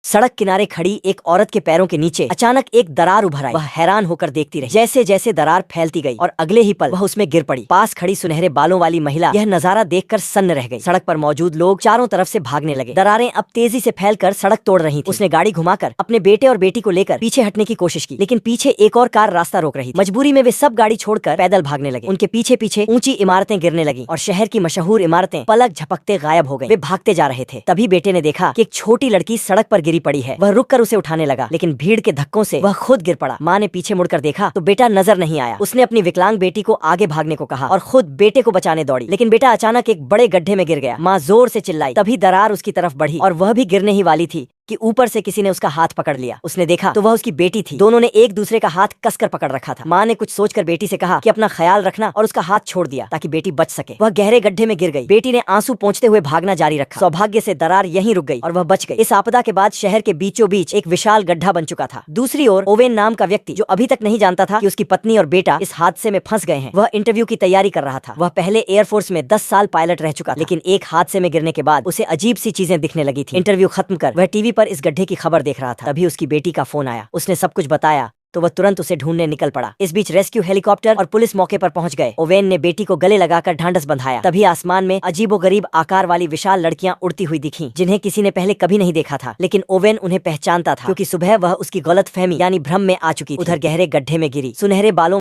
सड़क किनारे खड़ी एक औरत के पैरों के नीचे अचानक एक दरार उभर आई। वह हैरान होकर देखती रही। जैसे जैसे दरार फैलती गई और अगले ही पल वह उसमें गिर पड़ी। पास खड़ी सुनहरे बालों वाली महिला यह नजारा देखकर सन्न रह गई। सड़क पर मौजूद लोग चारों तरफ से भागने लगे। दरारें अब तेजी से फैलकर सड़क तोड़ रही थी। उसने गाड़ी घुमाकर अपने बेटे और बेटी को लेकर पीछे हटने की कोशिश की, लेकिन पीछे एक और कार रास्ता रोक रही थी। मजबूरी में वे सब गाड़ी छोड़कर पैदल भागने लगे। उनके पीछे पीछे ऊंची इमारतें गिरने लगी और शहर की मशहूर इमारतें पलक झपकते गायब हो गई। वे भागते जा रहे थे। तभी बेटे ने देखा कि एक छोटी लड़की सड़क पर गिरी पड़ी है। वह रुक कर उसे उठाने लगा, लेकिन भीड़ के धक्कों से वह खुद गिर पड़ा। माँ ने पीछे मुड़कर देखा तो बेटा नजर नहीं आया। उसने अपनी विकलांग बेटी को आगे भागने को कहा और खुद बेटे को बचाने दौड़ी, लेकिन बेटा अचानक एक बड़े गड्ढे में गिर गया। माँ जोर से चिल्लाई। तभी दरार उसकी तरफ बढ़ी और वह भी गिरने ही वाली थी कि ऊपर से किसी ने उसका हाथ पकड़ लिया। उसने देखा तो वह उसकी बेटी थी। दोनों ने एक दूसरे का हाथ कसकर पकड़ रखा था। माँ ने कुछ सोचकर बेटी से कहा कि अपना ख्याल रखना और उसका हाथ छोड़ दिया ताकि बेटी बच सके। वह गहरे गड्ढे में गिर गई। बेटी ने आंसू पोंछते हुए भागना जारी रखा। सौभाग्य से दरार यहीं रुक गई और वह बच गई। इस आपदा के बाद शहर के बीचों बीच एक विशाल गड्ढा बन चुका था। दूसरी ओर ओवेन नाम का व्यक्ति, जो अभी तक नहीं जानता था कि उसकी पत्नी और बेटा इस हादसे में फंस गए हैं, वह इंटरव्यू की तैयारी कर रहा था। वह पहले एयरफोर्स में 10 साल पायलट रह चुका था, लेकिन एक हादसे में गिरने के बाद उसे अजीब सी चीजें दिखने लगी थी। इंटरव्यू खत्म कर वह टीवी पर इस गड्ढे की खबर देख रहा था। तभी उसकी बेटी का फोन आया। उसने सब कुछ बताया तो वह तुरंत उसे ढूंढने निकल पड़ा। इस बीच रेस्क्यू हेलीकॉप्टर और पुलिस मौके पर पहुंच गए। ओवेन ने बेटी को गले लगाकर ढांढस बंधाया। तभी आसमान में अजीबोगरीब आकार वाली विशाल लड़कियां उड़ती हुई दिखीं, जिन्हें किसी ने पहले कभी नहीं देखा था, लेकिन ओवेन उन्हें पहचानता था क्योंकि सुबह वह उसकी गलतफहमी यानी भ्रम में आ चुकी थी। उधर गहरे गड्ढे में गिरी सुनहरे बालों